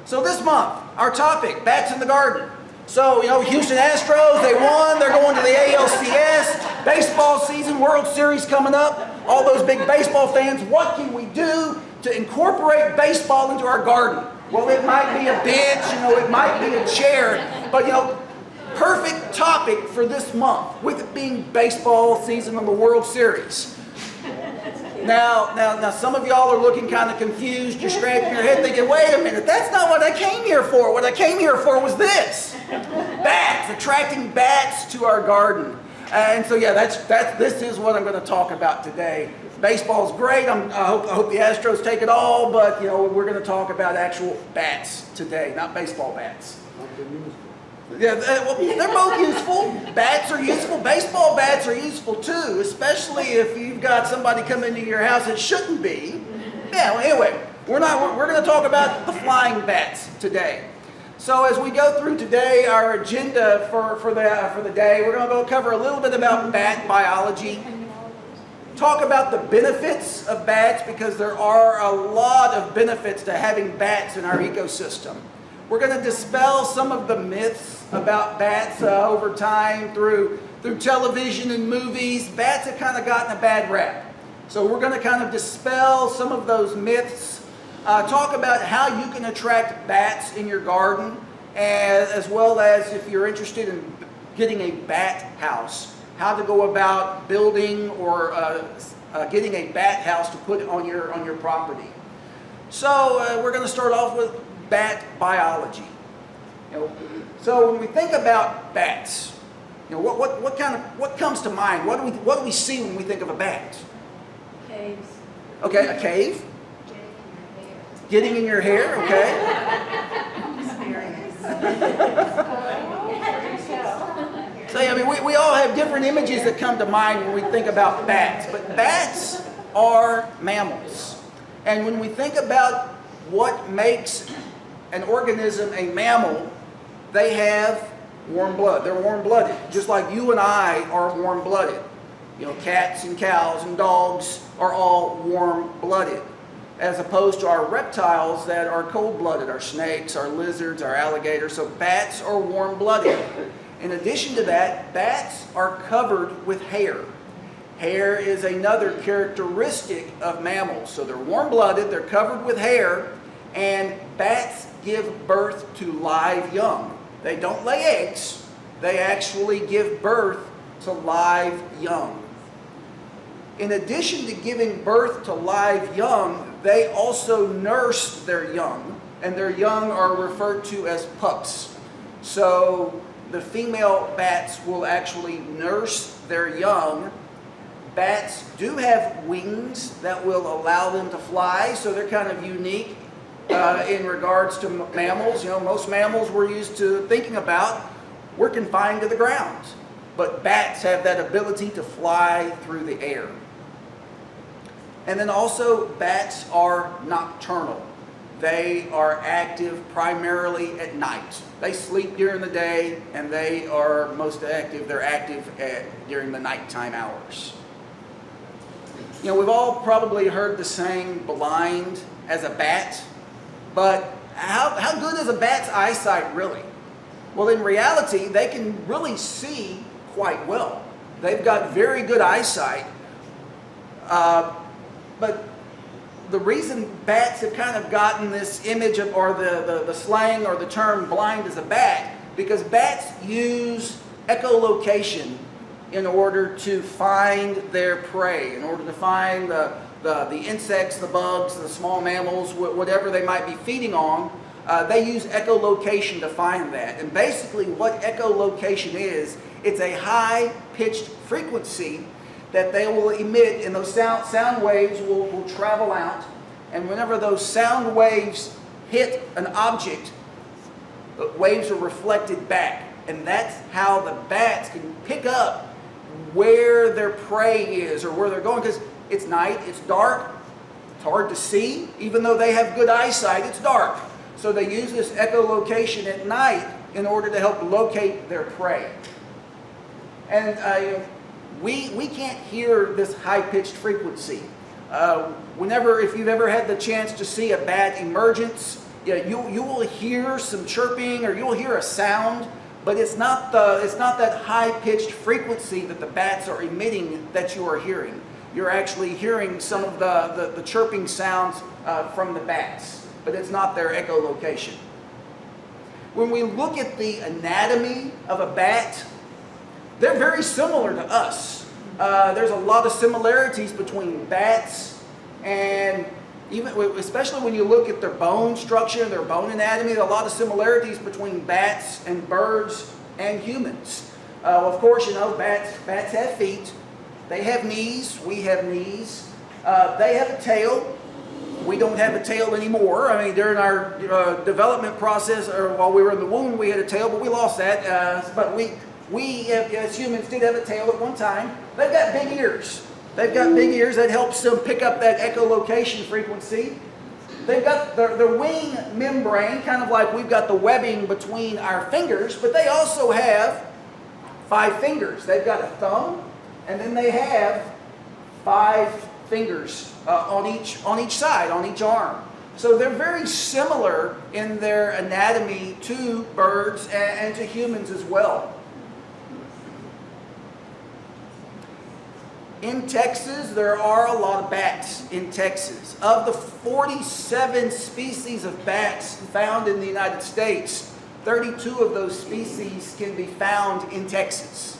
So this month, our topic, bats in the garden. So, you know, Houston Astros, they won. They're going to the ALCS. Baseball season, World Series coming up. All those big baseball fans, what can we do to incorporate baseball into our garden? Well, it might be a bench, you know, it might be a chair. But, you know, perfect topic for this month, with it being baseball season and the World Series. Now, some of y'all are looking kind of confused. You're scratching your head thinking, wait a minute, that's not what I came here for. What I came here for was this. Bats, attracting bats to our garden. And so, yeah, this is what I'm going to talk about today. Baseball's great. I hope the Astros take it all, but, you know, we're going to talk about actual bats today, not baseball bats. Yeah, well, they're both useful. Bats are useful. Baseball bats are useful too, especially if you've got somebody come into your house that shouldn't be. Yeah, well, anyway, we're going to talk about the flying bats today. So as we go through today, our agenda for the day, we're going to cover a little bit about bat biology. Talk about the benefits of bats, because there are a lot of benefits to having bats in our ecosystem. We're going to dispel some of the myths about bats over time through television and movies. Bats have kind of gotten a bad rap. So we're going to kind of dispel some of those myths, talk about how you can attract bats in your garden, as well as if you're interested in getting a bat house, how to go about building or getting a bat house to put on your property. So we're going to start off with bat biology. You know, so when we think about bats, you know, what comes to mind? What do we see when we think of a bat? Caves. Okay, a cave. Getting in your hair. Okay. So I mean, we all have different images that come to mind when we think about bats, but bats are mammals, and when we think about what makes an organism a mammal, they have warm blood. They're warm-blooded, just like you and I are warm-blooded. You know, cats and cows and dogs are all warm-blooded, as opposed to our reptiles that are cold-blooded, our snakes, our lizards, our alligators. So bats are warm-blooded. In addition to that, bats are covered with hair. Hair is another characteristic of mammals. So they're warm-blooded, they're covered with hair, and bats give birth to live young. They don't lay eggs, they actually give birth to live young. In addition to giving birth to live young, they also nurse their young, and their young are referred to as pups. So the female bats will actually nurse their young. Bats do have wings that will allow them to fly, so they're kind of unique in regards to mammals. You know, most mammals we're used to thinking about, we're confined to the ground. But bats have that ability to fly through the air. And then also, bats are nocturnal. They are active primarily at night. They sleep during the day, and they are most active. They're active during the nighttime hours. You know, we've all probably heard the saying, blind as a bat. But how good is a bat's eyesight really? Well, in reality, they can really see quite well. They've got very good eyesight. But the reason bats have kind of gotten this image of, or the slang or the term blind as a bat, because bats use echolocation in order to find their prey, in order to find the insects, the bugs, the small mammals, whatever they might be feeding on. They use echolocation to find that. And basically what echolocation is, it's a high-pitched frequency that they will emit, and those sound waves will travel out. And whenever those sound waves hit an object, the waves are reflected back. And that's how the bats can pick up where their prey is or where they're going, because it's night, it's dark, it's hard to see. Even though they have good eyesight, it's dark. So they use this echolocation at night in order to help locate their prey. And we can't hear this high-pitched frequency. If you've ever had the chance to see a bat emergence, you will hear some chirping or you'll hear a sound, but it's not that high-pitched frequency that the bats are emitting that you are hearing. You're actually hearing some of the chirping sounds from the bats, but it's not their echolocation. When we look at the anatomy of a bat, they're very similar to us. There's a lot of similarities between bats and especially when you look at their bone structure, their bone anatomy, there are a lot of similarities between bats and birds and humans. Of course, bats have feet. They have knees. We have knees. They have a tail. We don't have a tail anymore. I mean, during our development process, or while we were in the womb, we had a tail, but we lost that. But we as humans did have a tail at one time. They've got big ears. They've got big ears that helps them pick up that echolocation frequency. They've got their wing membrane, kind of like we've got the webbing between our fingers, but they also have 5 fingers. They've got a thumb, and then they have 5 fingers on each side, on each arm. So they're very similar in their anatomy to birds and to humans as well. In Texas, there are a lot of bats in Texas. Of the 47 species of bats found in the United States, 32 of those species can be found in Texas.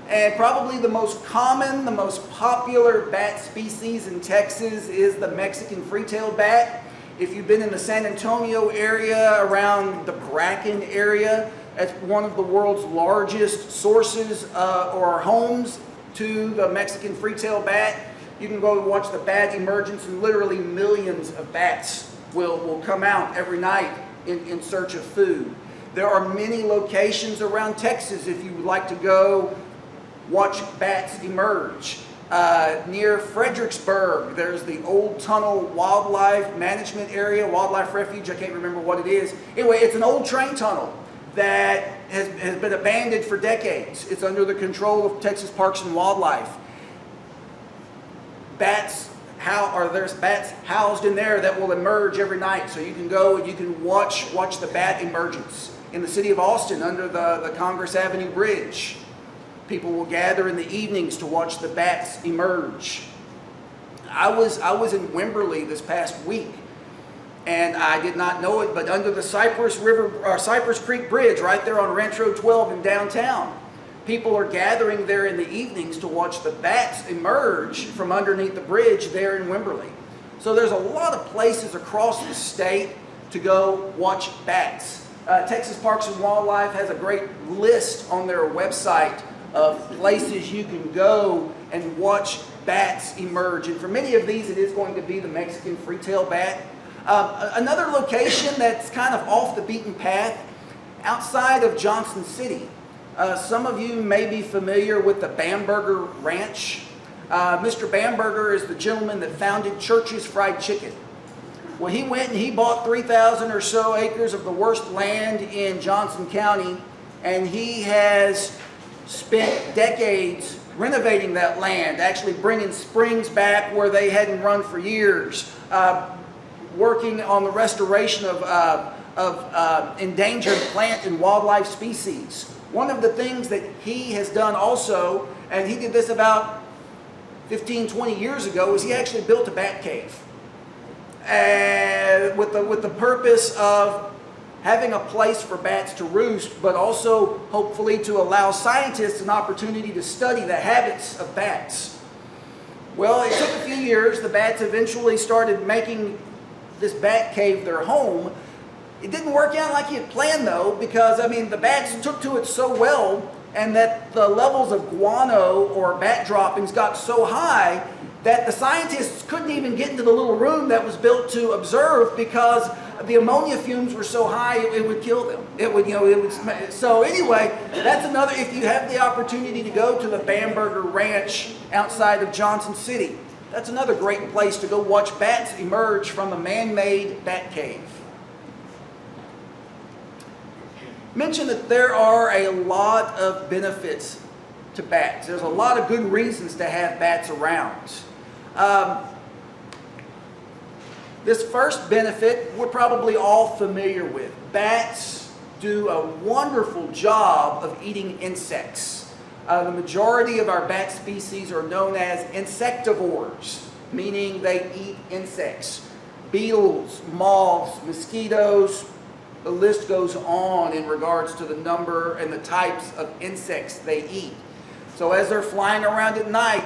And probably the most common, the most popular bat species in Texas is the Mexican free-tailed bat. If you've been in the San Antonio area, around the Bracken area, that's one of the world's largest sources or homes to the Mexican free-tailed bat. You can go watch the bat emergence, and literally millions of bats will come out every night in search of food. There are many locations around Texas if you would like to go watch bats emerge. Near Fredericksburg, there's the Old Tunnel Wildlife Management Area, Wildlife Refuge, I can't remember what it is. Anyway, it's an old train tunnel that has been abandoned for decades. It's under the control of Texas Parks and Wildlife. There's bats housed in there that will emerge every night, so you can go and you can watch the bat emergence. In the city of Austin, under the Congress Avenue Bridge, people will gather in the evenings to watch the bats emerge. I was in Wimberley this past week, and I did not know it, but under the Cypress Creek Bridge, right there on Ranch Road 12 in downtown, people are gathering there in the evenings to watch the bats emerge from underneath the bridge there in Wimberley. So there's a lot of places across the state to go watch bats. Texas Parks and Wildlife has a great list on their website of places you can go and watch bats emerge. And for many of these, it is going to be the Mexican free-tailed bat. Another location that's kind of off the beaten path, outside of Johnson City. Some of you may be familiar with the Bamberger Ranch. Mr. Bamberger is the gentleman that founded Church's Fried Chicken. Well, he went and he bought 3,000 or so acres of the worst land in Johnson County, and he has spent decades renovating that land, actually bringing springs back where they hadn't run for years, working on the restoration of endangered plant and wildlife species. One of the things that he has done also, and he did this about 15, 20 years ago, is he actually built a bat cave. With the purpose of having a place for bats to roost, but also hopefully to allow scientists an opportunity to study the habits of bats. Well, it took a few years. The bats eventually started making this bat cave their home. It didn't work out like he had planned, though, because, the bats took to it so well, and that the levels of guano or bat droppings got so high that the scientists couldn't even get into the little room that was built to observe, because the ammonia fumes were so high it would kill them. So anyway, that's another, if you have the opportunity to go to the Bamberger Ranch outside of Johnson City, that's another great place to go watch bats emerge from a man-made bat cave. Mention that there are a lot of benefits to bats. There's a lot of good reasons to have bats around. This first benefit we're probably all familiar with. Bats do a wonderful job of eating insects. The majority of our bat species are known as insectivores, meaning they eat insects. Beetles, moths, mosquitoes, the list goes on in regards to the number and the types of insects they eat. So as they're flying around at night,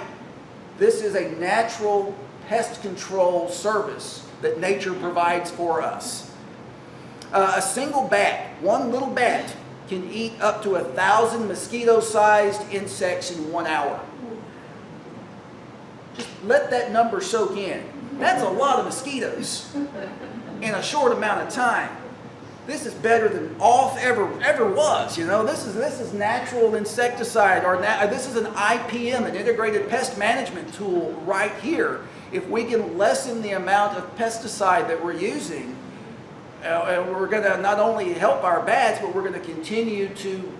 this is a natural pest control service that nature provides for us. A single bat, one little bat, can eat up to 1,000 mosquito-sized insects in 1 hour. Just let that number soak in. That's a lot of mosquitoes in a short amount of time. This is better than all ever was. You know, this is natural insecticide, or this is an IPM, an integrated pest management tool right here. If we can lessen the amount of pesticide that we're using, we're going to not only help our bats, but we're going to continue to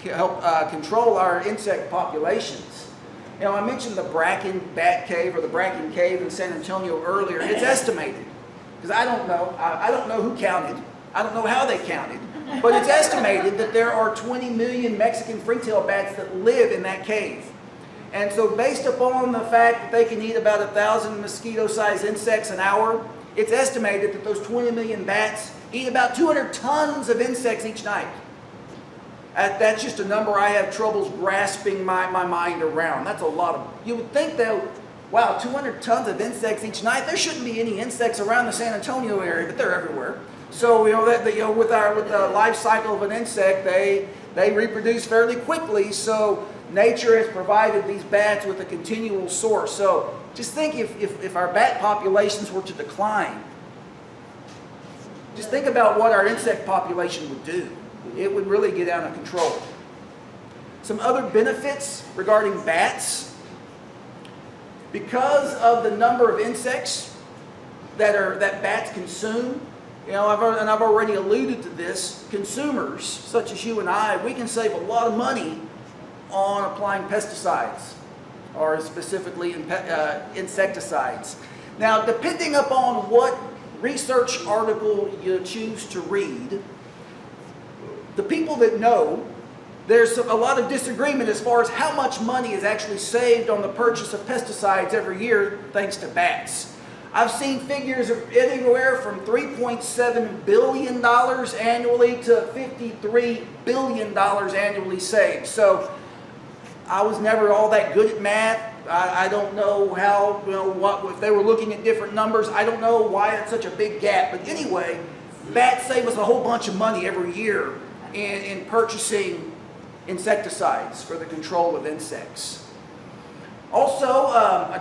help control our insect populations. You know, I mentioned the Bracken Bat Cave or the Bracken Cave in San Antonio earlier. It's estimated, because I don't know who counted. I don't know how they counted, but it's estimated that there are 20 million Mexican free-tailed bats that live in that cave. And so based upon the fact that they can eat about 1,000 mosquito-sized insects an hour, it's estimated that those 20 million bats eat about 200 tons of insects each night. That's just a number I have troubles grasping my mind around. That's a lot of, you would think that, wow, 200 tons of insects each night, there shouldn't be any insects around the San Antonio area, but they're everywhere. So, with the life cycle of an insect, they reproduce fairly quickly. So nature has provided these bats with a continual source. So just think if our bat populations were to decline, just think about what our insect population would do. It would really get out of control. Some other benefits regarding bats. Because of the number of insects that bats consume, you know, I've already alluded to this, consumers such as you and I, we can save a lot of money on applying pesticides, or specifically insecticides. Now, depending upon what research article you choose to read, the people that know, there's a lot of disagreement as far as how much money is actually saved on the purchase of pesticides every year thanks to bats. I've seen figures of anywhere from $3.7 billion annually to $53 billion annually saved. So I was never all that good at math. I don't know how, if they were looking at different numbers. I don't know why it's such a big gap. But anyway, bats save us a whole bunch of money every year in purchasing insecticides for the control of insects. Also,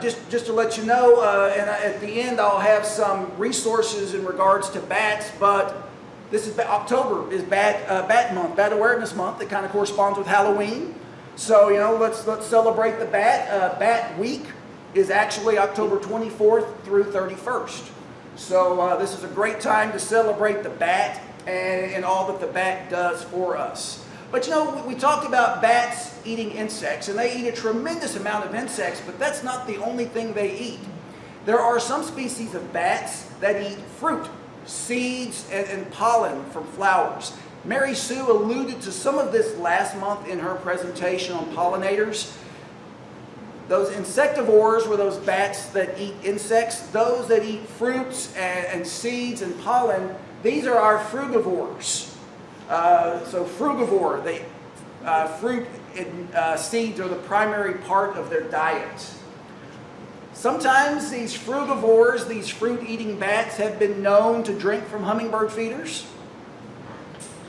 just to let you know, and at the end I'll have some resources in regards to bats, but this is October is Bat Month, Bat Awareness Month. That kind of corresponds with Halloween. So, let's celebrate the bat. Bat Week is actually October 24th through 31st. So this is a great time to celebrate the bat and all that the bat does for us. But we talked about bats eating insects, and they eat a tremendous amount of insects, but that's not the only thing they eat. There are some species of bats that eat fruit, seeds, and pollen from flowers. Mary Sue alluded to some of this last month in her presentation on pollinators. Those insectivores were those bats that eat insects. Those that eat fruits and seeds and pollen, these are our frugivores. So frugivore, fruit and seeds are the primary part of their diet. Sometimes these frugivores, these fruit-eating bats, have been known to drink from hummingbird feeders.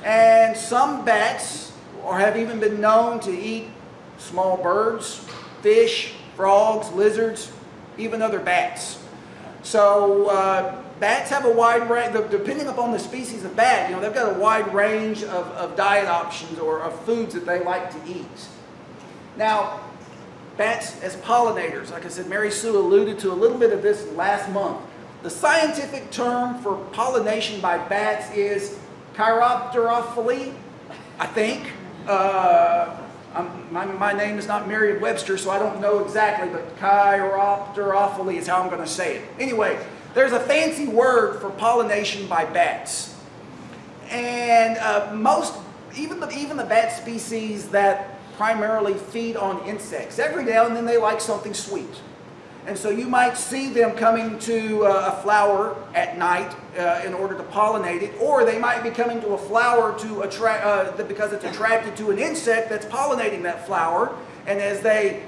And some bats have even been known to eat small birds, fish, frogs, lizards, even other bats. So bats have a wide range, depending upon the species of bat, they've got a wide range of diet options or of foods that they like to eat. Now, bats as pollinators, like I said, Mary Sue alluded to a little bit of this last month. The scientific term for pollination by bats is chiropterophily, I think. My name is not Merriam-Webster, so I don't know exactly, but chiropterophily is how I'm going to say it. Anyway, there's a fancy word for pollination by bats. And even the bat species that primarily feed on insects, every now and then they like something sweet. And so you might see them coming to a flower at night in order to pollinate it, or they might be coming to a flower to attract because it's attracted to an insect that's pollinating that flower. And as they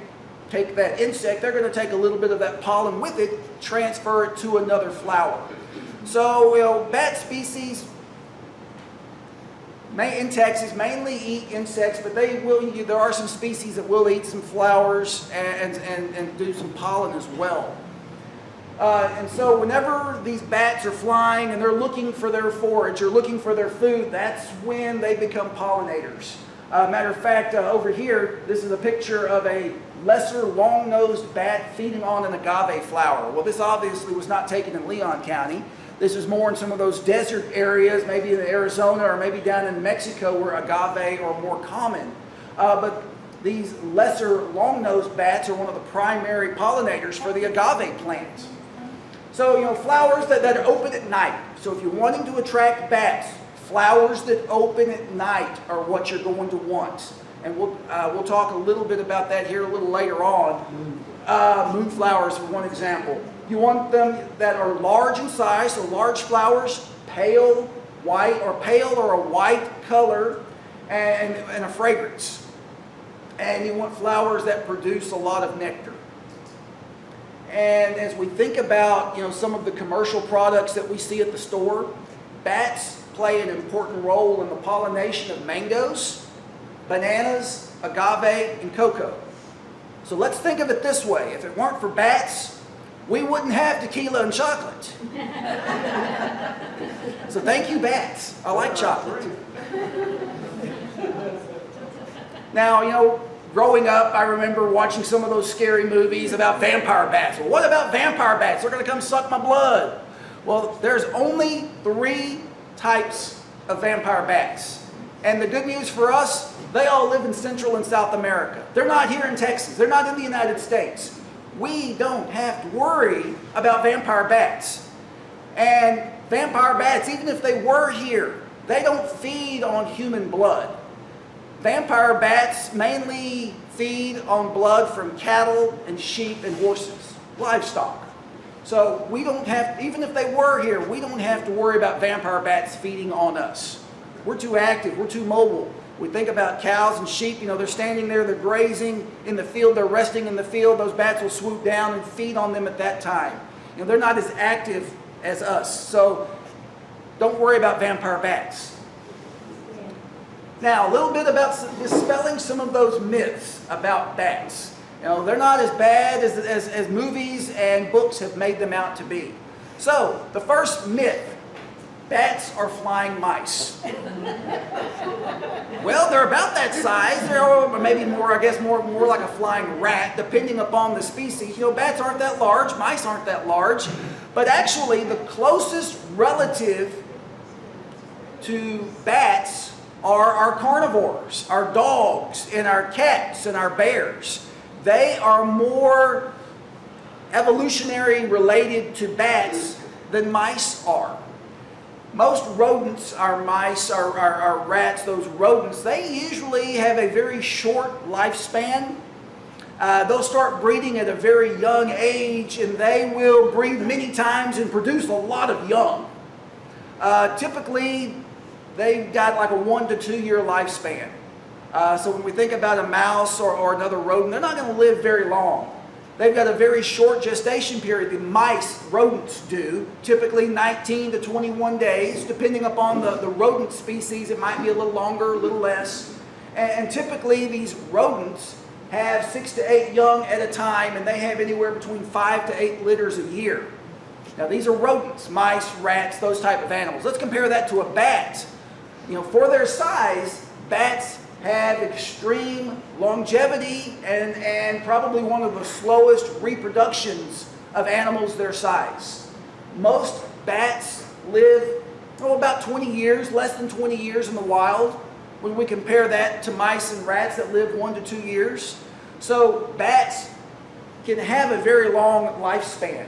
take that insect, they're going to take a little bit of that pollen with it, transfer it to another flower. So, bat species in Texas mainly eat insects, but there are some species that will eat some flowers and do some pollen as well. And so whenever these bats are flying and they're looking for their forage or looking for their food, that's when they become pollinators. Matter of fact, over here, this is a picture of a lesser long-nosed bat feeding on an agave flower. Well, this obviously was not taken in Leon County. This is more in some of those desert areas, maybe in Arizona or maybe down in Mexico where agave are more common. But these lesser long-nosed bats are one of the primary pollinators for the agave plant. So, flowers that are open at night. So if you're wanting to attract bats, flowers that open at night are what you're going to want. And we'll talk a little bit about that here a little later on. Moonflowers for one example. You want them that are large in size, so large flowers, pale white or a white color and a fragrance. And you want flowers that produce a lot of nectar. And as we think about some of the commercial products that we see at the store, bats play an important role in the pollination of mangoes, bananas, agave, and cocoa. So let's think of it this way. If it weren't for bats, we wouldn't have tequila and chocolate. So thank you, bats. I like chocolate. Now, growing up, I remember watching some of those scary movies about vampire bats. Well, what about vampire bats? They're going to come suck my blood. Well, there's only 3 types of vampire bats. And the good news for us, they all live in Central and South America. They're not here in Texas. They're not in the United States. We don't have to worry about vampire bats. And vampire bats, even if they were here, they don't feed on human blood. Vampire bats mainly feed on blood from cattle and sheep and horses, livestock. So we don't have, even if they were here, we don't have to worry about vampire bats feeding on us. We're too active, we're too mobile. We think about cows and sheep, they're standing there, they're grazing in the field, they're resting in the field. Those bats will swoop down and feed on them at that time. They're not as active as us. So don't worry about vampire bats. Now, a little bit about dispelling some of those myths about bats. They're not as bad as movies and books have made them out to be. So, the first myth. Bats are flying mice. Well, they're about that size. They're maybe more like a flying rat, depending upon the species. Bats aren't that large. Mice aren't that large. But actually, the closest relative to bats are our carnivores, our dogs, and our cats, and our bears. They are more evolutionary related to bats than mice are. Most rodents, our mice, our rats, those rodents, they usually have a very short lifespan. They'll start breeding at a very young age, and they will breed many times and produce a lot of young. Typically, they've got like a 1 to 2 year lifespan. So when we think about a mouse or another rodent, they're not going to live very long. They've got a very short gestation period. The mice, rodents do, typically 19 to 21 days. Depending upon the rodent species, it might be a little longer, a little less. And typically these rodents have 6 to 8 young at a time, and they have anywhere between 5 to 8 litters a year. Now these are rodents, mice, rats, those type of animals. Let's compare that to a bat. For their size, bats have extreme longevity and probably one of the slowest reproductions of animals their size. Most bats live about 20 years, less than 20 years in the wild. when we compare that to mice and rats that live 1 to 2 years. So bats can have a very long lifespan.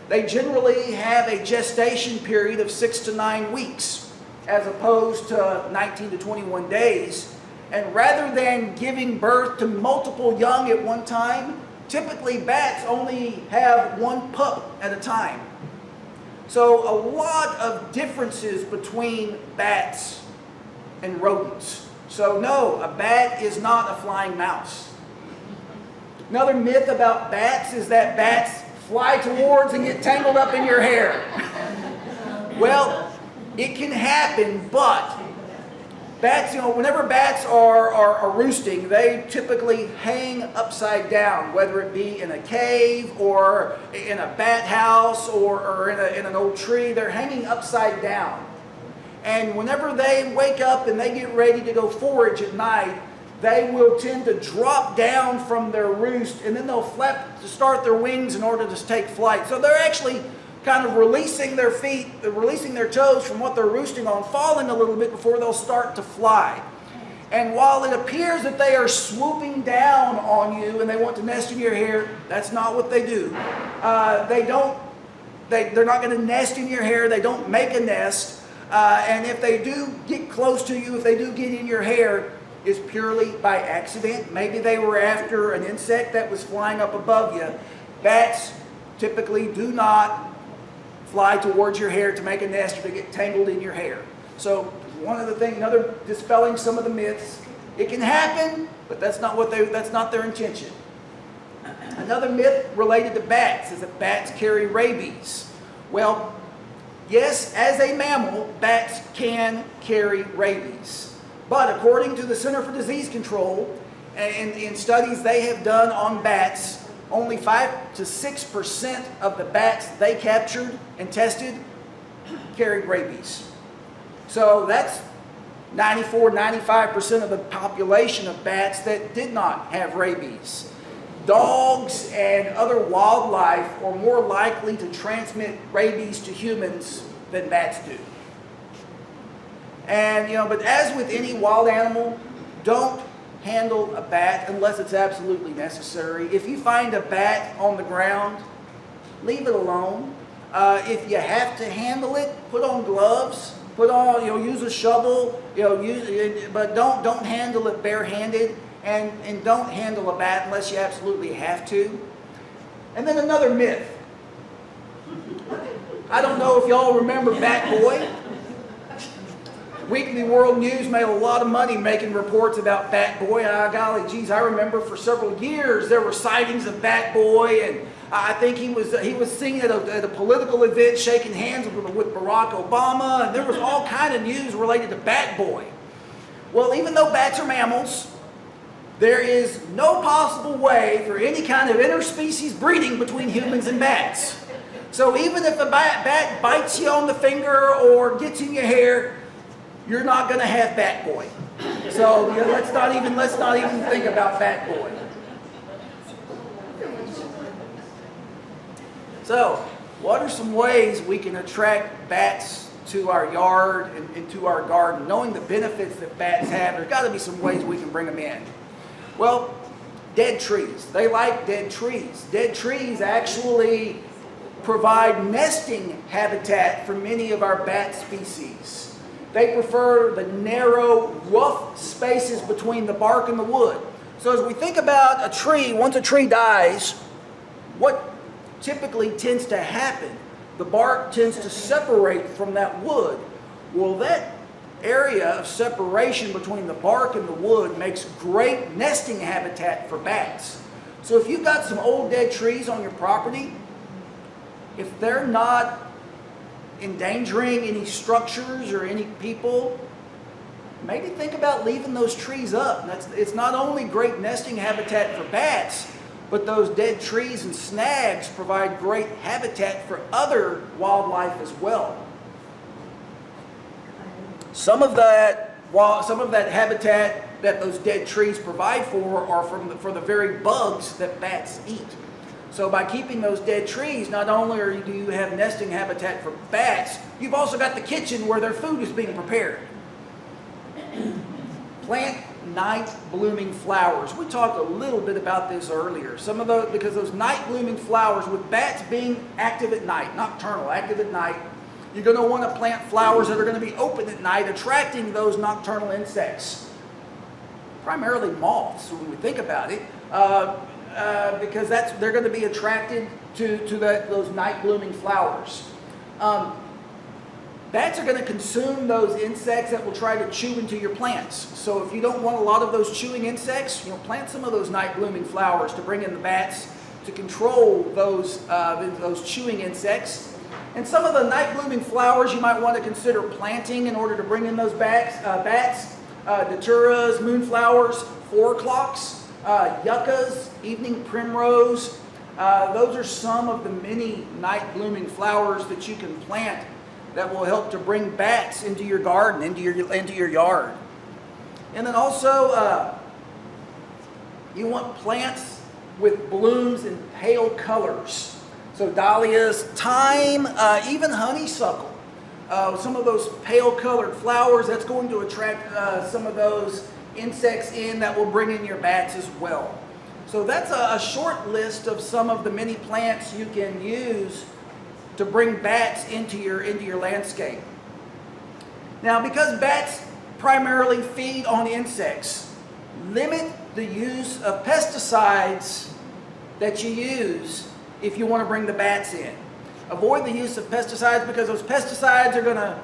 They generally have a gestation period of 6 to 9 weeks, as opposed to 19 to 21 days. And rather than giving birth to multiple young at one time, typically bats only have one pup at a time. So a lot of differences between bats and rodents. So no, a bat is not a flying mouse. Another myth about bats is that bats fly towards and get tangled up in your hair. Well, it can happen, but bats, whenever bats are roosting, they typically hang upside down, whether it be in a cave or in a bat house or in an old tree. They're hanging upside down. And whenever they wake up and they get ready to go forage at night, they will tend to drop down from their roost, and then they'll flap to start their wings in order to take flight. So they're actually kind of releasing their feet, releasing their toes from what they're roosting on, falling a little bit before they'll start to fly. And while it appears that they are swooping down on you and they want to nest in your hair, that's not what they do. They're not going to nest in your hair. They don't make a nest. And if they do get close to you, if they do get in your hair, it's purely by accident. Maybe they were after an insect that was flying up above you. Bats typically do not fly towards your hair to make a nest or to get tangled in your hair. So one of the things, another dispelling some of the myths, it can happen, but that's not their intention. Another myth related to bats is that bats carry rabies. Well, yes, as a mammal, bats can carry rabies. But according to the Center for Disease Control, and in studies they have done on bats, only 5 to 6% of the bats they captured and tested carried rabies. So that's 94-95% of the population of bats that did not have rabies. Dogs and other wildlife are more likely to transmit rabies to humans than bats do. And but as with any wild animal, don't handle a bat unless it's absolutely necessary. If you find a bat on the ground, leave it alone. If you have to handle it, put on gloves. Use a shovel. But don't handle it barehanded, and don't handle a bat unless you absolutely have to. And then another myth. I don't know if y'all remember Bat Boy. Weekly World News made a lot of money making reports about Bat Boy. Golly geez, I remember for several years there were sightings of Bat Boy, and I think he was seen at a political event shaking hands with Barack Obama, and there was all kind of news related to Bat Boy. Well, even though bats are mammals, there is no possible way for any kind of interspecies breeding between humans and bats. So even if a bat bites you on the finger or gets in your hair, you're not going to have Bat Boy. So let's not even think about Bat Boy. So, what are some ways we can attract bats to our yard and to our garden? Knowing the benefits that bats have, there's got to be some ways we can bring them in. Well, dead trees. They like dead trees. Dead trees actually provide nesting habitat for many of our bat species. They prefer the narrow, rough spaces between the bark and the wood. So as we think about a tree, once a tree dies, what typically tends to happen? The bark tends to separate from that wood. Well, that area of separation between the bark and the wood makes great nesting habitat for bats. So if you've got some old dead trees on your property, if they're not endangering any structures or any people, maybe think about leaving those trees up. It's not only great nesting habitat for bats, but those dead trees and snags provide great habitat for other wildlife as well. Some of that habitat that those dead trees provide for are for the very bugs that bats eat. So by keeping those dead trees, not only do you have nesting habitat for bats, you've also got the kitchen where their food is being prepared. Plant night blooming flowers. We talked a little bit about this earlier. Some of those, because those night blooming flowers, with bats being active at night, nocturnal, active at night, you're going to want to plant flowers that are going to be open at night, attracting those nocturnal insects. Primarily moths, when we think about it, because they're going to be attracted to those night blooming flowers. Bats are going to consume those insects that will try to chew into your plants. So if you don't want a lot of those chewing insects, plant some of those night blooming flowers to bring in the bats to control those chewing insects. And some of the night blooming flowers you might want to consider planting in order to bring in those bats. Daturas, moonflowers, 4 o'clocks, yuccas, evening primrose. Those are some of the many night blooming flowers that you can plant that will help to bring bats into your garden, into your yard. And then also, you want plants with blooms in pale colors. So dahlias, thyme, even honeysuckle. Some of those pale colored flowers, that's going to attract some of those insects in that will bring in your bats as well. So that's a short list of some of the many plants you can use to bring bats into your landscape. Now, because bats primarily feed on insects, limit the use of pesticides that you use if you want to bring the bats in. Avoid the use of pesticides because those pesticides are going to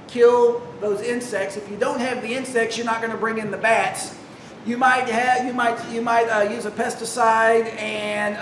kill those insects. If you don't have the insects, you're not going to bring in the bats. You might use a pesticide and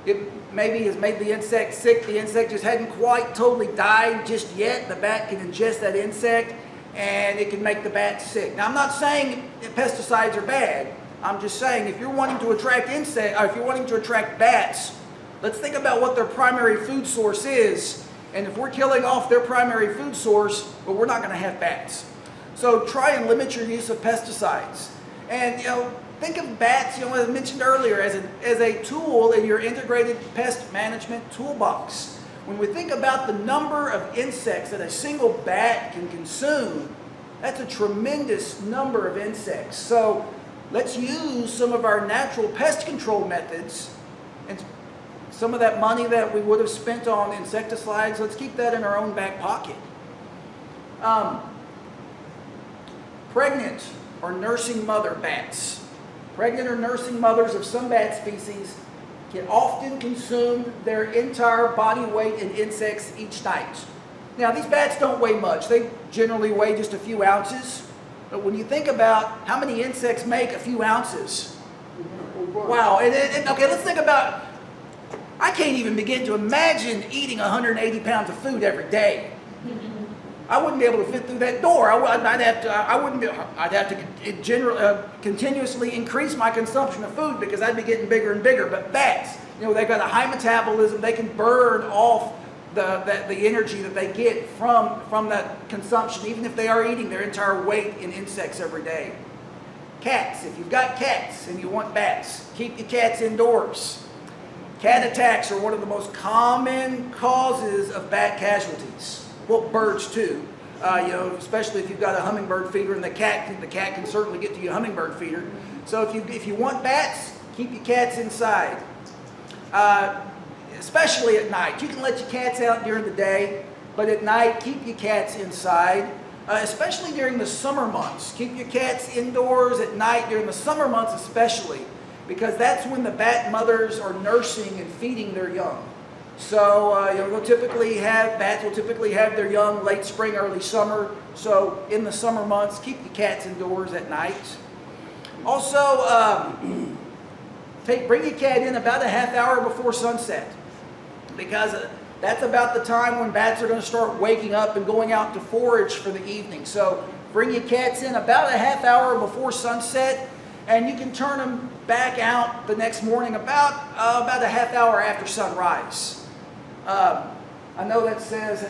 it maybe has made the insect sick. The insect just hadn't quite totally died just yet. The bat can ingest that insect and it can make the bat sick. Now, I'm not saying that pesticides are bad. I'm just saying if you're wanting to attract if you're wanting to attract bats, let's think about what their primary food source is. And if we're killing off their primary food source, well, we're not going to have bats. So try and limit your use of pesticides. And think of bats, as I mentioned earlier, as a tool in your integrated pest management toolbox. When we think about the number of insects that a single bat can consume, that's a tremendous number of insects. So let's use some of our natural pest control methods and some of that money that we would have spent on insecticides, let's keep that in our own back pocket. Pregnant or nursing mother bats. Pregnant or nursing mothers of some bat species can often consume their entire body weight in insects each night. Now, these bats don't weigh much. They generally weigh just a few ounces. But when you think about how many insects make a few ounces, wow. And okay, let's think about, I can't even begin to imagine eating 180 pounds of food every day. I wouldn't be able to fit through that door. I'd have to continuously increase my consumption of food because I'd be getting bigger and bigger. But bats, they've got a high metabolism. They can burn off the energy that they get from that consumption, even if they are eating their entire weight in insects every day. Cats, if you've got cats and you want bats, keep your cats indoors. Cat attacks are one of the most common causes of bat casualties. Well, birds too, especially if you've got a hummingbird feeder, and the cat can certainly get to your hummingbird feeder. So if you want bats, keep your cats inside, especially at night. You can let your cats out during the day, but at night keep your cats inside, especially during the summer months. Keep your cats indoors at night during the summer months, especially because that's when the bat mothers are nursing and feeding their young. So bats will typically have their young late spring, early summer. So in the summer months, keep your cats indoors at night. Also, bring your cat in about a half hour before sunset, because that's about the time when bats are going to start waking up and going out to forage for the evening. So bring your cats in about a half hour before sunset, and you can turn them back out the next morning about a half hour after sunrise. I know that says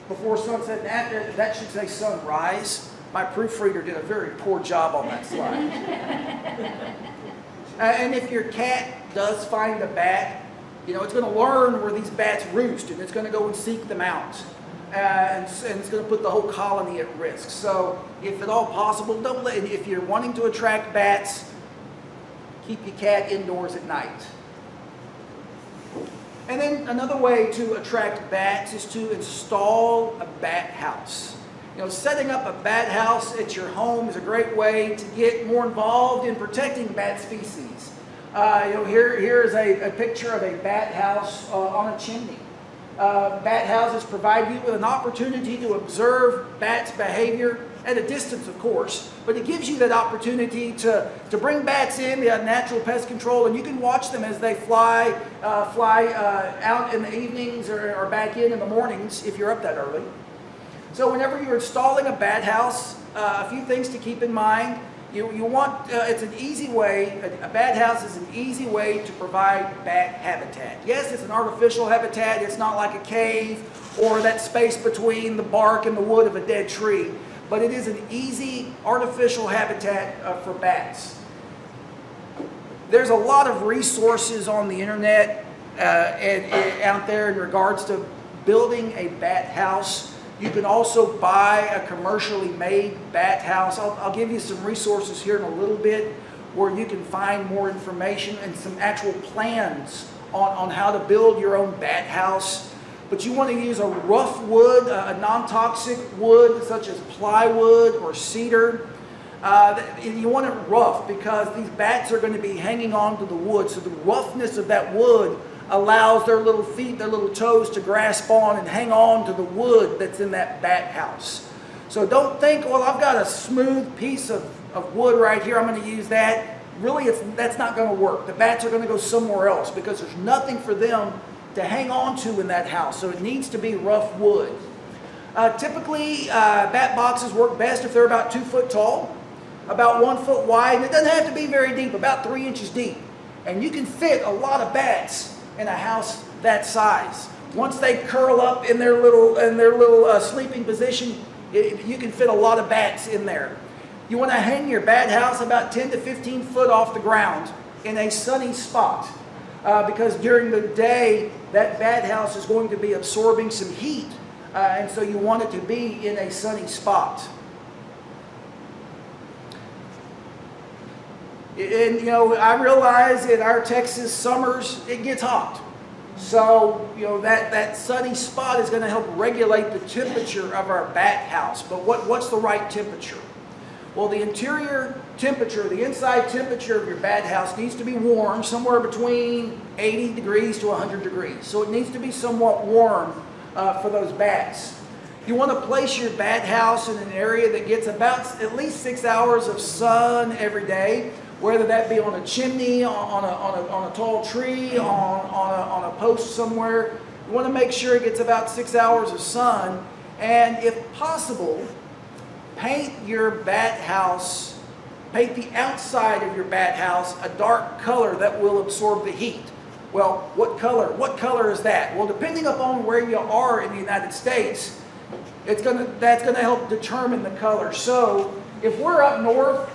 before sunset, and after, that should say sunrise. My proofreader did a very poor job on that slide. And if your cat does find a bat, it's going to learn where these bats roost, and it's going to go and seek them out. and it's going to put the whole colony at risk. So if at all possible, don't let, if you're wanting to attract bats, keep your cat indoors at night. And then another way to attract bats is to install a bat house. You know, setting up a bat house at your home is a great way to get more involved in protecting bat species. You know, here is a picture of a bat house on a chimney. Bat houses provide you with an opportunity to observe bats' behavior at a distance, of course, but it gives you that opportunity to bring bats in, natural pest control, and you can watch them as they fly out in the evenings or back in the mornings if you're up that early. So whenever you're installing a bat house, a few things to keep in mind. You want, it's an easy way, a bat house is an easy way to provide bat habitat. Yes, it's an artificial habitat, it's not like a cave or that space between the bark and the wood of a dead tree, but it is an easy artificial habitat for bats. There's a lot of resources on the internet out there in regards to building a bat house. You can also buy a commercially made bat house. I'll give you some resources here in a little bit where you can find more information and some actual plans on how to build your own bat house. But you want to use a rough wood, a non-toxic wood such as plywood or cedar. You want it rough because these bats are going to be hanging on to the wood. So the roughness of that wood allows their little feet, their little toes to grasp on and hang on to the wood that's in that bat house. So don't think, well, I've got a smooth piece of wood right here, I'm going to use that. Really, that's not going to work. The bats are going to go somewhere else because there's nothing for them to hang on to in that house. So it needs to be rough wood. Typically, bat boxes work best if they're about 2 foot tall, about 1 foot wide, and it doesn't have to be very deep, about 3 inches deep. And you can fit a lot of bats in a house that size. Once they curl up in their little sleeping position, you can fit a lot of bats in there. You want to hang your bat house about 10 to 15 foot off the ground in a sunny spot because during the day that bat house is going to be absorbing some heat and so you want it to be in a sunny spot. And you know, I realize in our Texas summers it gets hot. So, you know, that sunny spot is going to help regulate the temperature of our bat house. But what's the right temperature? Well, the interior temperature, the inside temperature of your bat house needs to be warm, somewhere between 80 degrees to 100 degrees. So it needs to be somewhat warm for those bats. You want to place your bat house in an area that gets about at least 6 hours of sun every day, whether that be on a chimney, on a tall tree, on a post somewhere. You want to make sure it gets about 6 hours of sun, and if possible, paint your bat house, paint the outside of your bat house a dark color that will absorb the heat. Well, what color? What color is that? Well, depending upon where you are in the United States, that's going to help determine the color. So, if we're up north,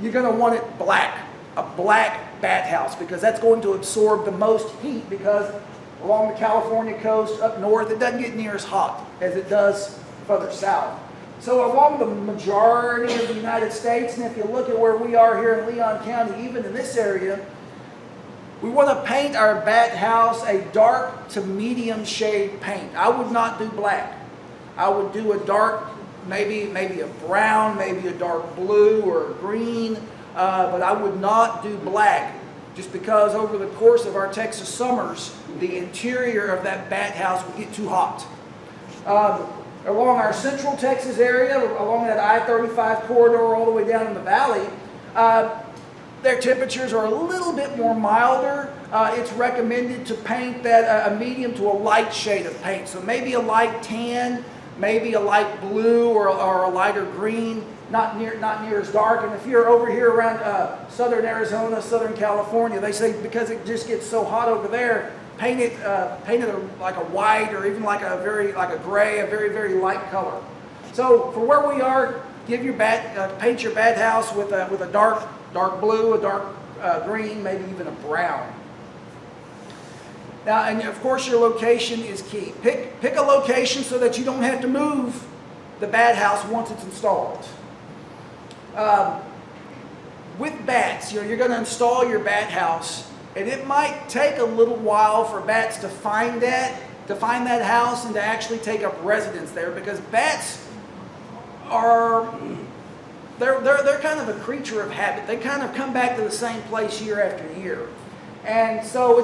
you're going to want it black, a black bat house, because that's going to absorb the most heat, because along the California coast up north, it doesn't get near as hot as it does further south. So along the majority of the United States, and if you look at where we are here in Leon County, even in this area, we want to paint our bat house a dark to medium shade paint. I would not do black. I would do a dark, maybe a brown, maybe a dark blue or a green, but I would not do black, just because over the course of our Texas summers, the interior of that bat house will get too hot. Along our central Texas area, along that I-35 corridor all the way down in the valley, their temperatures are a little bit more milder. It's recommended to paint that a medium to a light shade of paint, so maybe a light tan, maybe a light blue or a lighter green, not near as dark. And if you're over here around southern Arizona, southern California, they say because it just gets so hot over there, paint it like a white or even like a gray, a very, very light color. So for where we are, paint your bat house with a dark blue, a dark green, maybe even a brown. Now, and of course your location is key. Pick a location so that you don't have to move the bat house once it's installed. With bats, you're going to install your bat house, and it might take a little while for bats to find that house and to actually take up residence there, because bats are they're kind of a creature of habit. They kind of come back to the same place year after year, and so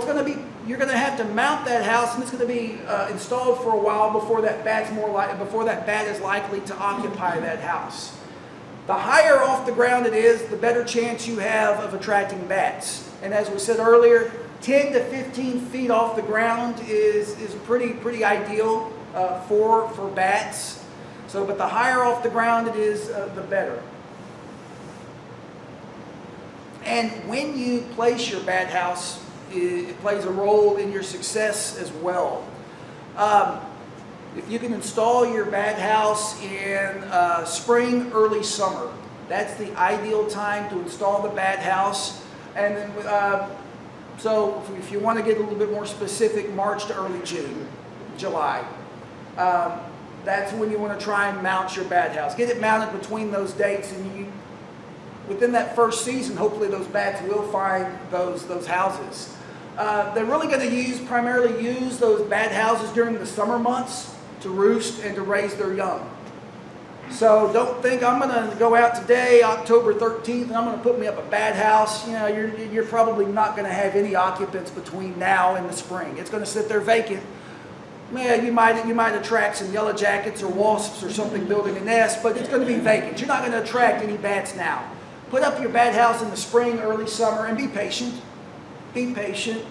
you're going to have to mount that house, and it's going to be installed for a while before that bat is likely to occupy that house. The higher off the ground it is, the better chance you have of attracting bats. And as we said earlier, 10 to 15 feet off the ground is pretty ideal for bats. So, but the higher off the ground it is, the better. And when you place your bat house, it plays a role in your success as well. If you can install your bat house in spring, early summer, that's the ideal time to install the bat house. And then, so if you want to get a little bit more specific, March to early June, July. That's when you want to try and mount your bat house. Get it mounted between those dates, and within that first season, hopefully those bats will find those houses. They're really going to primarily use those bat houses during the summer months to roost and to raise their young. So don't think I'm going to go out today, October 13th, and I'm going to put me up a bat house. You know, you're probably not going to have any occupants between now and the spring. It's going to sit there vacant. Man, you might attract some yellow jackets or wasps or something building a nest, but it's going to be vacant. You're not going to attract any bats now. Put up your bat house in the spring, early summer, and be patient. Be patient,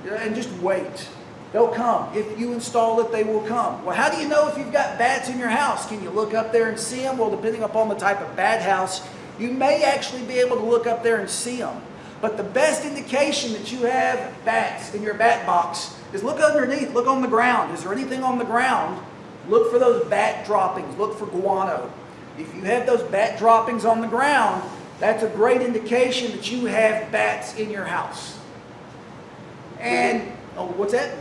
and just wait. They'll come. If you install it, they will come. Well, how do you know if you've got bats in your house? Can you look up there and see them? Well, depending upon the type of bat house, you may actually be able to look up there and see them. But the best indication that you have bats in your bat box is look underneath, look on the ground. Is there anything on the ground? Look for those bat droppings. Look for guano. If you have those bat droppings on the ground, that's a great indication that you have bats in your house. And, oh, what's that?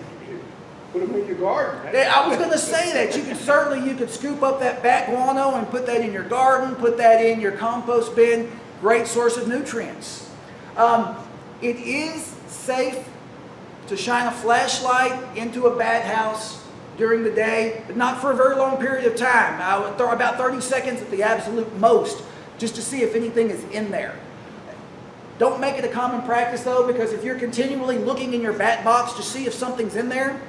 Put them in your garden. I was going to say that. You could scoop up that bat guano and put that in your garden, put that in your compost bin. Great source of nutrients. It is safe to shine a flashlight into a bat house during the day, but not for a very long period of time. I would throw about 30 seconds at the absolute most, just to see if anything is in there. Don't make it a common practice though, because if you're continually looking in your bat box to see if something's in there,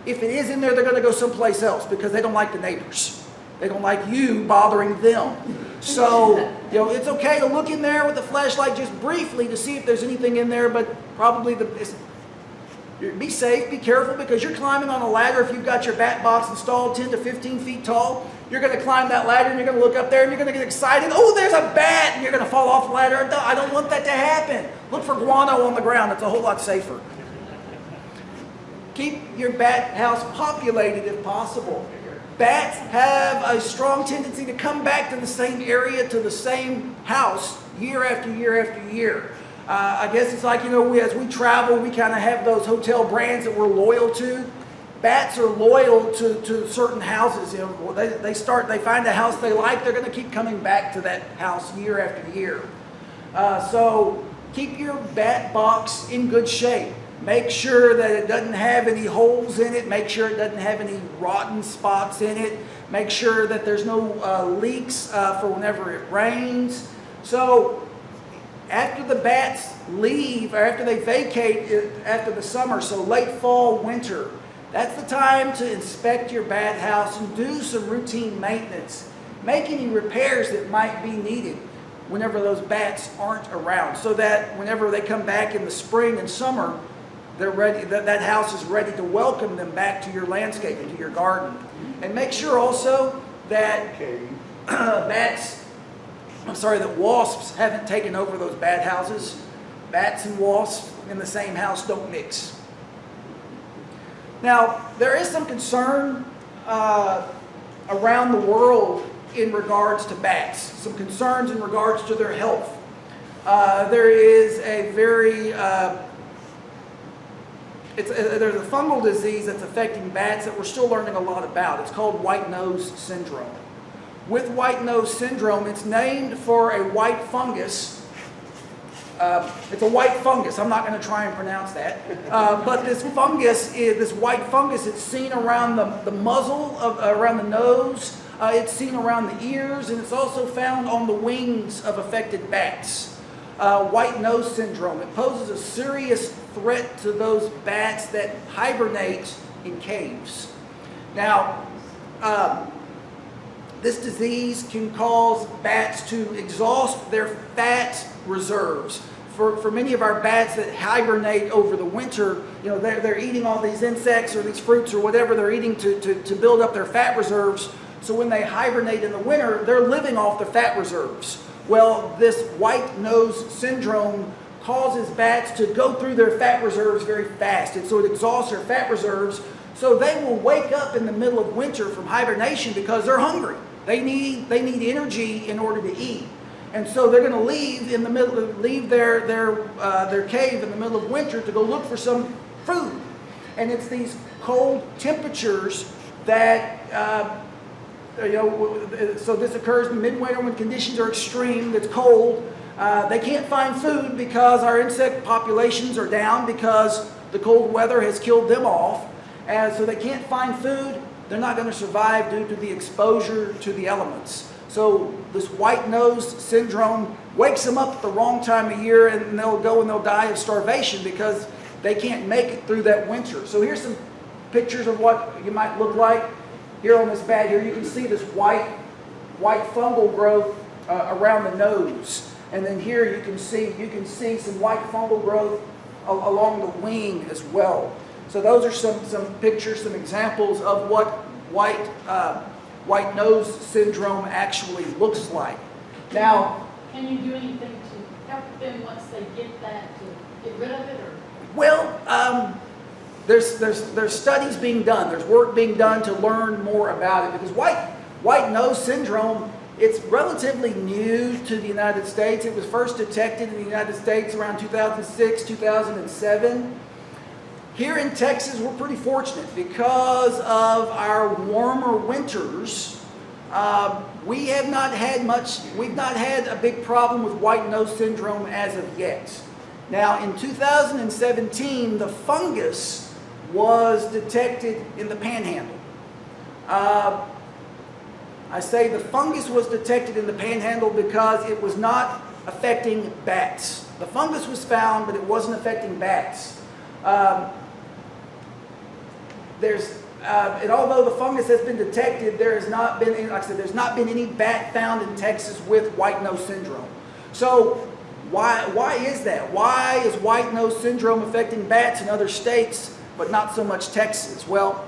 if it is in there, they're going to go someplace else because they don't like the neighbors. They don't like you bothering them. So, it's okay to look in there with a flashlight just briefly to see if there's anything in there, but probably be safe, be careful, because you're climbing on a ladder. If you've got your bat box installed 10 to 15 feet tall, you're going to climb that ladder and you're going to look up there and you're going to get excited. Oh, there's a bat! And you're going to fall off the ladder. I don't want that to happen. Look for guano on the ground. It's a whole lot safer. Keep your bat house populated if possible. Bats have a strong tendency to come back to the same area, to the same house, year after year after year. I guess it's like, as we travel, we kind of have those hotel brands that we're loyal to. Bats are loyal to certain houses. They find a house they like, they're going to keep coming back to that house year after year. So keep your bat box in good shape. Make sure that it doesn't have any holes in it. Make sure it doesn't have any rotten spots in it. Make sure that there's no leaks for whenever it rains. So after the bats leave, or after they vacate after the summer, so late fall, winter, that's the time to inspect your bat house and do some routine maintenance. Make any repairs that might be needed whenever those bats aren't around, so that whenever they come back in the spring and summer, they're ready. That house is ready to welcome them back to your landscape and to your garden. And make sure also that that wasps haven't taken over those bat houses. Bats and wasps in the same house don't mix. Now, there is some concern around the world in regards to bats, some concerns in regards to their health. there's a fungal disease that's affecting bats that we're still learning a lot about. It's called white nose syndrome. With white nose syndrome, it's named for a white fungus. It's a white fungus. I'm not going to try and pronounce that. But this fungus, this white fungus, it's seen around the muzzle, around the nose. It's seen around the ears, and it's also found on the wings of affected bats. White nose syndrome. It poses a serious threat to those bats that hibernate in caves. Now, this disease can cause bats to exhaust their fat reserves. For many of our bats that hibernate over the winter, they're eating all these insects or these fruits or whatever they're eating to build up their fat reserves. So when they hibernate in the winter, they're living off their fat reserves. Well, this white nose syndrome causes bats to go through their fat reserves very fast. And so it exhausts their fat reserves. So they will wake up in the middle of winter from hibernation because they're hungry. They need energy in order to eat. And so they're going to leave their cave in the middle of winter to go look for some food. And it's these cold temperatures that, so this occurs in midwinter when conditions are extreme, it's cold. They can't find food because our insect populations are down because the cold weather has killed them off. And so they can't find food. They're not going to survive due to the exposure to the elements. So this white nose syndrome wakes them up at the wrong time of year, and they'll go and they'll die of starvation because they can't make it through that winter. So here's some pictures of what you might look like. Here on this bat here, you can see this white fungal growth around the nose. And then here you can see some white fungal growth along the wing as well. So those are some pictures, some examples of what white nose syndrome actually looks like. Now, can you do anything to help them once they get that, to get rid of it, or? Well, there's studies being done. There's work being done to learn more about it, because white nose syndrome, it's relatively new to the United States. It was first detected in the United States around 2006, 2007. Here in Texas, we're pretty fortunate because of our warmer winters. We've not had a big problem with white nose syndrome as of yet. Now, in 2017, the fungus was detected in the Panhandle. I say the fungus was detected in the Panhandle because it was not affecting bats. The fungus was found, but it wasn't affecting bats. And although the fungus has been detected, there has not been, like I said, there's not been any bat found in Texas with white nose syndrome. So why is that? Why is white nose syndrome affecting bats in other states, but not so much Texas? Well,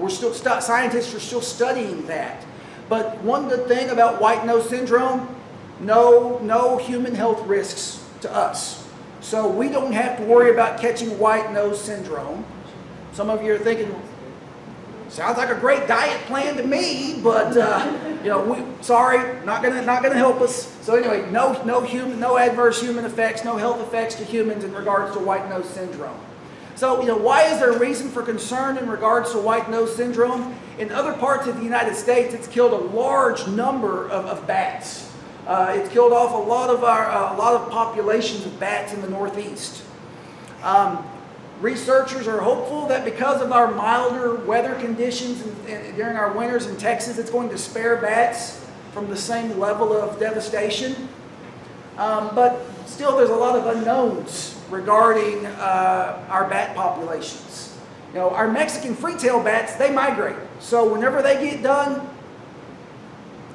scientists are still studying that. But one good thing about white nose syndrome, no human health risks to us. So we don't have to worry about catching white nose syndrome. Some of you are thinking, sounds like a great diet plan to me, but sorry, not gonna help us. So anyway, no adverse human effects, no health effects to humans in regards to white nose syndrome. So why is there a reason for concern in regards to white nose syndrome? In other parts of the United States, it's killed a large number of bats. It's killed off a lot of populations of bats in the Northeast. Researchers are hopeful that because of our milder weather conditions during our winters in Texas, it's going to spare bats from the same level of devastation. But still, there's a lot of unknowns regarding our bat populations. Our Mexican free-tailed bats, they migrate. So whenever they get done,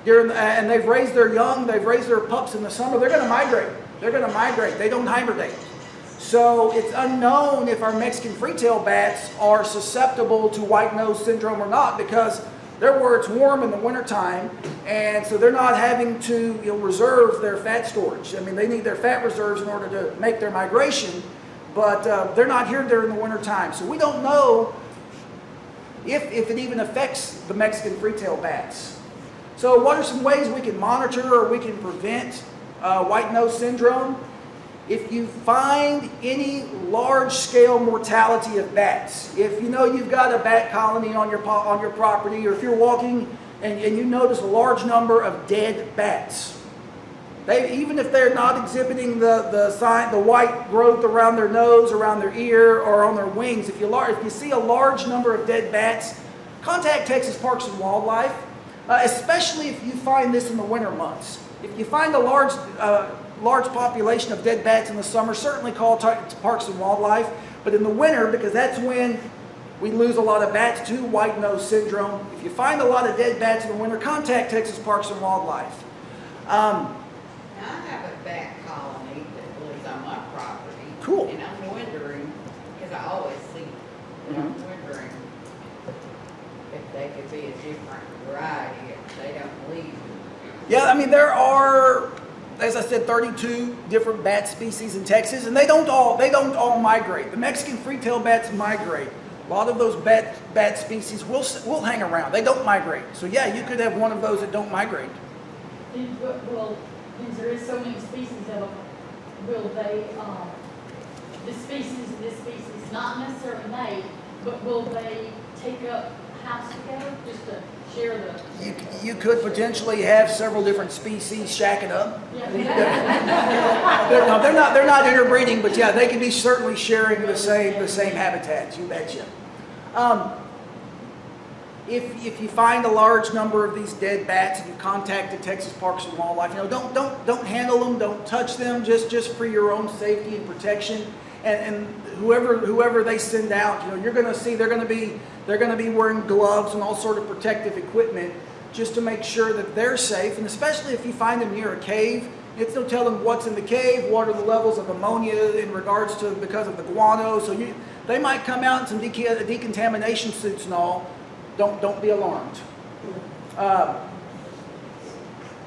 and they've raised their young, they've raised their pups in the summer, they're going to migrate. They're going to migrate. They don't hibernate. So it's unknown if our Mexican free-tailed bats are susceptible to white nose syndrome or not, because they're where it's warm in the wintertime, and so they're not having to reserve their fat storage. I mean, they need their fat reserves in order to make their migration, but they're not here during the wintertime. So we don't know if it even affects the Mexican free-tailed bats. So what are some ways we can monitor or we can prevent white nose syndrome? if you find any large-scale mortality of bats, if you know you've got a bat colony on your property, or if you're walking and you notice a large number of dead bats, even if they're not exhibiting the white growth around their nose, around their ear, or on their wings, if you see a large number of dead bats, contact Texas Parks and Wildlife, especially if you find this in the winter months. If you find a large population of dead bats in the summer, certainly call Parks and Wildlife. But in the winter, because that's when we lose a lot of bats to white nose syndrome, if you find a lot of dead bats in the winter, contact Texas Parks and Wildlife. I have a bat colony that lives on my property. Cool. And I'm wondering, because I always see, and I'm wondering if they could be a different variety if they don't leave. Yeah, I mean, there are, as I said, 32 different bat species in Texas, and they don't all migrate. The Mexican free-tailed bats migrate. A lot of those bat species will hang around. They don't migrate. So yeah, you could have one of those that don't migrate. Well, since there is so many species of them, will they, this species, not necessarily mate, but will they take up a house together just to share the? You could potentially have several different species shacking up. Yeah. They're not interbreeding, but yeah, they can be certainly sharing the same habitats. You betcha. If you find a large number of these dead bats and you contacted Texas Parks and Wildlife, don't handle them, don't touch them, just for your own safety and protection. And whoever they send out, you're going to see they're going to be wearing gloves and all sort of protective equipment just to make sure that they're safe. And especially if you find them near a cave, it's no telling what's in the cave, what are the levels of ammonia in regards to because of the guano. So they might come out in some decontamination suits and all. Don't be alarmed.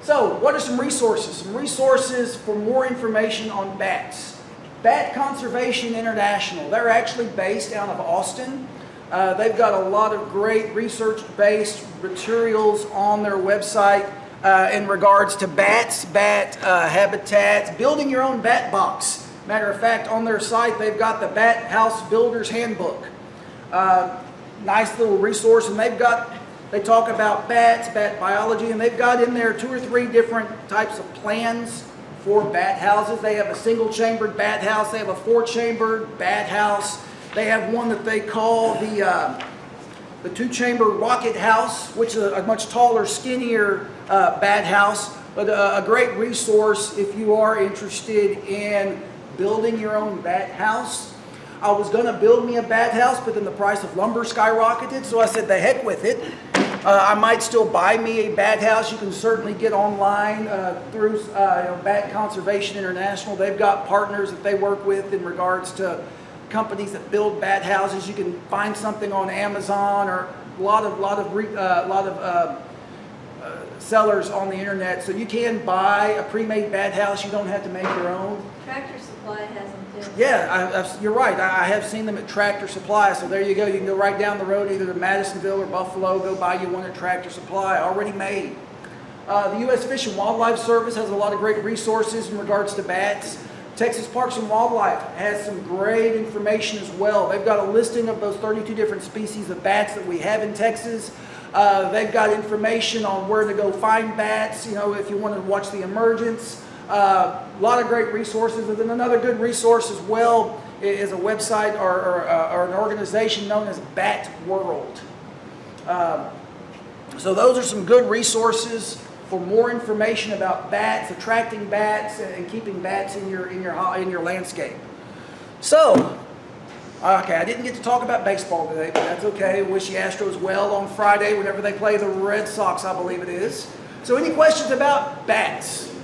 So what are some resources? Some resources for more information on bats. Bat Conservation International. They're actually based out of Austin. They've got a lot of great research-based materials on their website in regards to bats, bat habitats, building your own bat box. Matter of fact, on their site, they've got the Bat House Builder's Handbook. Nice little resource, and they talk about bats, bat biology, and they've got in there 2 or 3 different types of plans for bat houses. They have a single-chambered bat house. They have a 4-chambered bat house. They have one that they call the 2-chamber rocket house, which is a much taller, skinnier bat house, but a great resource if you are interested in building your own bat house. I was going to build me a bat house, but then the price of lumber skyrocketed, so I said, the heck with it. I might still buy me a bat house. You can certainly get online through Bat Conservation International. They've got partners that they work with in regards to companies that build bat houses. You can find something on Amazon or a lot of sellers on the internet. So you can buy a pre-made bat house. You don't have to make your own. Tractor Supply has them too. Yeah, you're right. I have seen them at Tractor Supply. So there you go. You can go right down the road, either to Madisonville or Buffalo. Go buy you one at Tractor Supply, already made. The U.S. Fish and Wildlife Service has a lot of great resources in regards to bats. Texas Parks and Wildlife has some great information as well. They've got a listing of those 32 different species of bats that we have in Texas. They've got information on where to go find bats, if you want to watch the emergence. A lot of great resources. And then another good resource as well is a website or an organization known as Bat World. So those are some good resources for more information about bats, attracting bats, and keeping bats in your landscape. So, okay, I didn't get to talk about baseball today, but that's okay. Wish the Astros well on Friday whenever they play the Red Sox, I believe it is. So any questions about bats?